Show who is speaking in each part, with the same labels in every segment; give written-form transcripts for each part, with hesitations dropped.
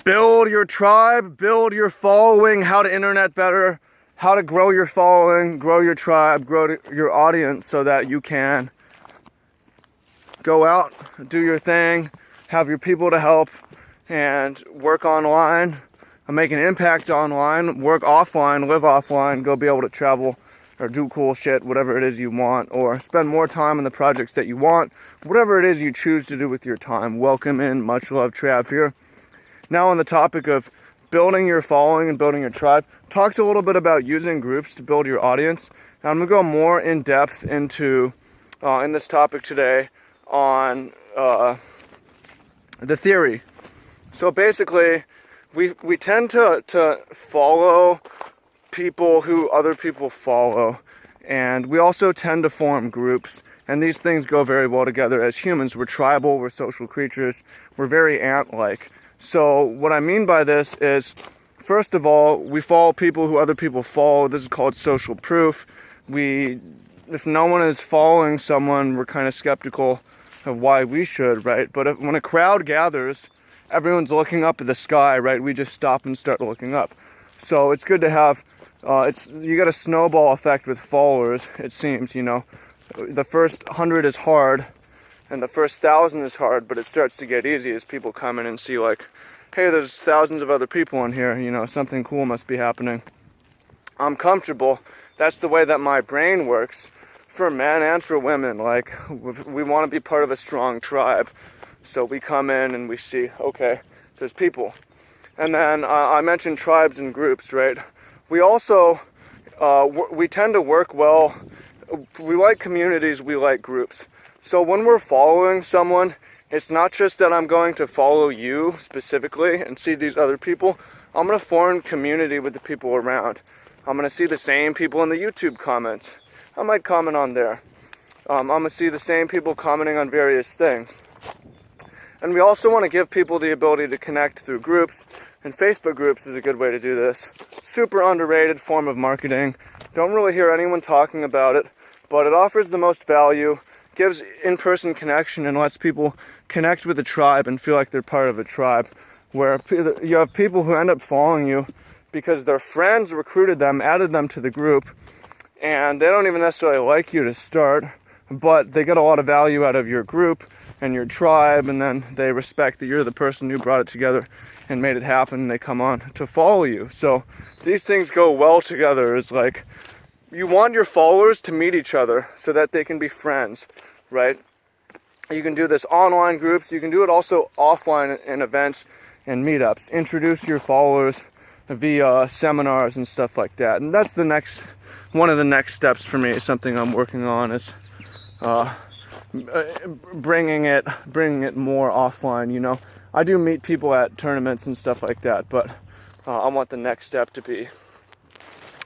Speaker 1: build your tribe, build your following, how to internet better, how to grow your following, grow your tribe, grow your audience so that you can go out, do your thing, have your people to help, and work online, make an impact online, work offline, live offline, go be able to travel or do cool shit, whatever it is you want, or spend more time on the projects that you want, whatever it is you choose to do with your time. Welcome in, much love, Trav here. Now on the topic of building your following and building your tribe, talked a little bit about using groups to build your audience. Now I'm going to go more in depth into, in this topic today, on the theory. So basically, we tend to follow people who other people follow, and we also tend to form groups, and these things go very well together. As humans, we're tribal, we're social creatures, we're very ant-like. So what I mean by this is, first of all, we follow people who other people follow. This is called social proof. If no one is following someone, we're kind of skeptical of why we should, right? But when a crowd gathers, everyone's looking up at the sky, right? We just stop and start looking up. So it's good to have, you got a snowball effect with followers, it seems, you know. The first 100 is hard, and the first 1,000 is hard, but it starts to get easy as people come in and see, like, hey, there's thousands of other people in here, you know, something cool must be happening. I'm comfortable. That's the way that my brain works, for men and for women. Like, we want to be part of a strong tribe. So we come in and we see, okay, there's people. And then I mentioned tribes and groups, right? We also, we tend to work well. We like communities, we like groups. So when we're following someone, it's not just that I'm going to follow you specifically and see these other people. I'm going to form community with the people around. I'm going to see the same people in the YouTube comments. I might comment on there. I'm going to see the same people commenting on various things. And we also want to give people the ability to connect through groups, and Facebook groups is a good way to do this. Super underrated form of marketing. Don't really hear anyone talking about it, but it offers the most value, gives in-person connection, and lets people connect with a tribe and feel like they're part of a tribe, where you have people who end up following you because their friends recruited them, added them to the group, and they don't even necessarily like you to start, but they get a lot of value out of your group and your tribe, and then they respect that you're the person who brought it together and made it happen, and they come on to follow you. So these things go well together. It's like, you want your followers to meet each other so that they can be friends, right? You can do this online groups. You can do it also offline in events and meetups. Introduce your followers via seminars and stuff like that. And that's one of the next steps for me. Something I'm working on is bringing it more offline. You know, I do meet people at tournaments and stuff like that, but I want the next step to be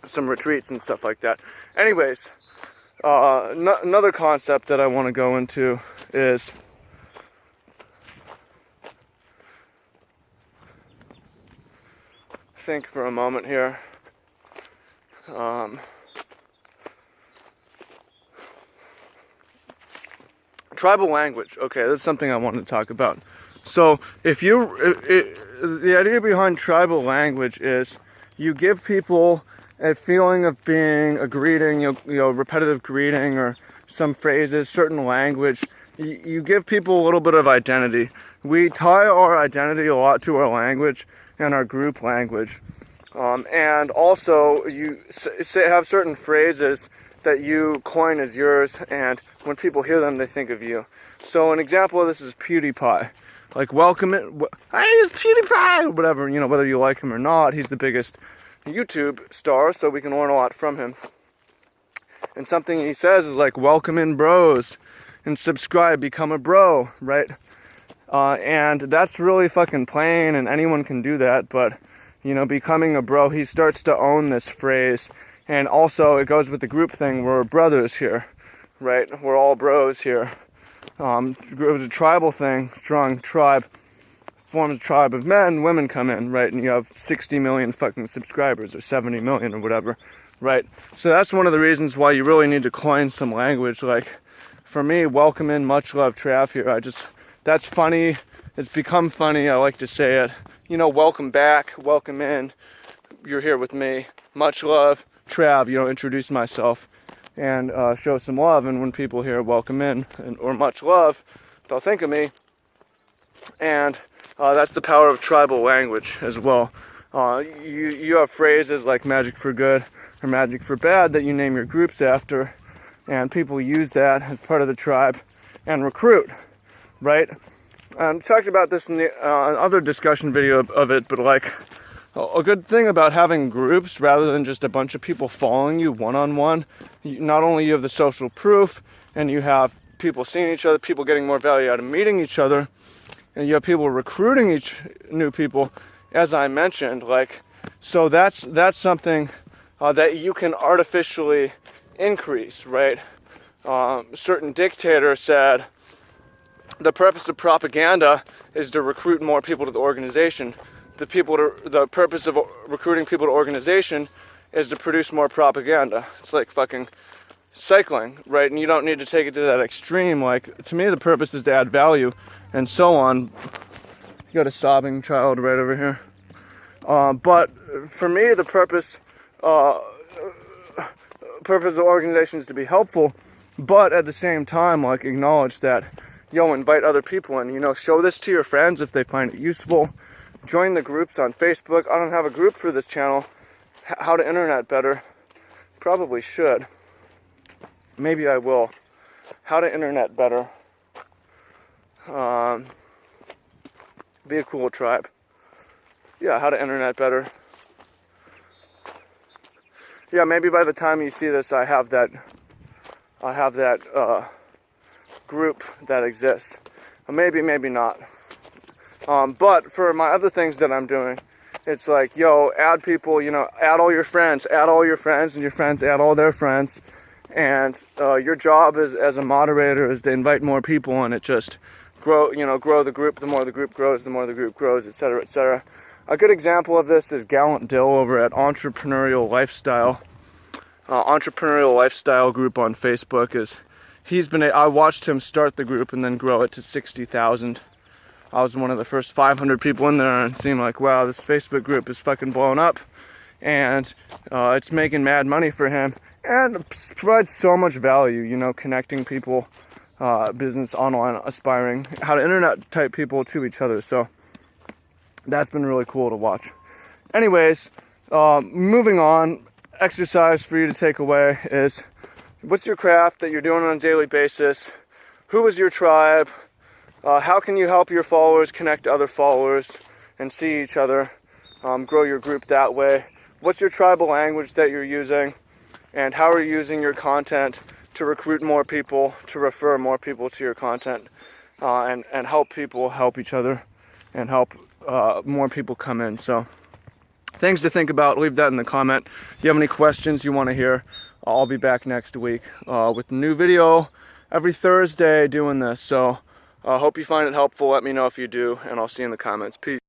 Speaker 1: some retreats and stuff like that. Anyways, another concept that I want to go into is think for a moment here. Tribal language. Okay, that's something I wanted to talk about. So the idea behind tribal language is you give people a feeling of being a greeting, you know, repetitive greeting or some phrases, certain language. You give people a little bit of identity. We tie our identity a lot to our language and our group language. And also you have certain phrases that you coin as yours, and when people hear them, they think of you. So an example of this is PewDiePie. Like, welcome it, hey, it's PewDiePie, whatever, you know, whether you like him or not, he's the biggest YouTube star, so we can learn a lot from him. And something he says is like, welcome in bros, and subscribe, become a bro, right? And that's really fucking plain, and anyone can do that, but, you know, becoming a bro, he starts to own this phrase. And also, it goes with the group thing, we're brothers here, right? We're all bros here. It was a tribal thing, strong tribe, forms a tribe of men, women come in, right? And you have 60 million fucking subscribers, or 70 million, or whatever, right? So that's one of the reasons why you really need to coin some language. Like, for me, welcome in, much love, Trav here. That's funny. It's become funny. I like to say it. welcome back, welcome in. You're here with me. Much love. Trav, introduce myself and show some love. And when people hear welcome in or much love, they'll think of me. And that's the power of tribal language as well. You have phrases like magic for good or magic for bad that you name your groups after, and people use that as part of the tribe and recruit, right? Talked about this in the other discussion video of it, but like a good thing about having groups rather than just a bunch of people following you one-on-one, not only you have the social proof and you have people seeing each other, people getting more value out of meeting each other, and you have people recruiting new people, as I mentioned, so that's something that you can artificially increase, right? Certain dictator said the purpose of propaganda is to recruit more people to the organization. The purpose of recruiting people to organization is to produce more propaganda. It's like fucking cycling, right? And you don't need to take it to that extreme. Like, to me, the purpose is to add value and so on. You got a sobbing child right over here. But for me, the purpose of organizations is to be helpful, but at the same time, acknowledge that, invite other people in, show this to your friends if they find it useful. Join the groups on Facebook. I don't have a group for this channel. How to Internet Better. Probably should. Maybe I will. How to Internet Better. Be a cool tribe. Yeah, how to Internet Better. Yeah, maybe by the time you see this, I have that group that exists. Maybe not. But for my other things that I'm doing, it's like, add people, add all your friends, and your friends add all their friends. And your job as a moderator is to invite more people, and it just grow the group. The more the group grows, etc., etc. A good example of this is Gallant Dill over at Entrepreneurial Lifestyle. Entrepreneurial Lifestyle group on Facebook I watched him start the group and then grow it to 60,000. I was one of the first 500 people in there, and it seemed like, wow, this Facebook group is fucking blown up, and it's making mad money for him, and it provides so much value, connecting people, business, online, aspiring, how to internet type people to each other. So that's been really cool to watch. Anyways, moving on, exercise for you to take away is, what's your craft that you're doing on a daily basis? Who is your tribe? How can you help your followers connect to other followers and see each other, grow your group that way? What's your tribal language that you're using? And how are you using your content to recruit more people, to refer more people to your content, and help people help each other and help more people come in? So things to think about. Leave that in the comment. If you have any questions you want to hear, I'll be back next week with a new video every Thursday doing this. So I hope you find it helpful. Let me know if you do, and I'll see you in the comments. Peace.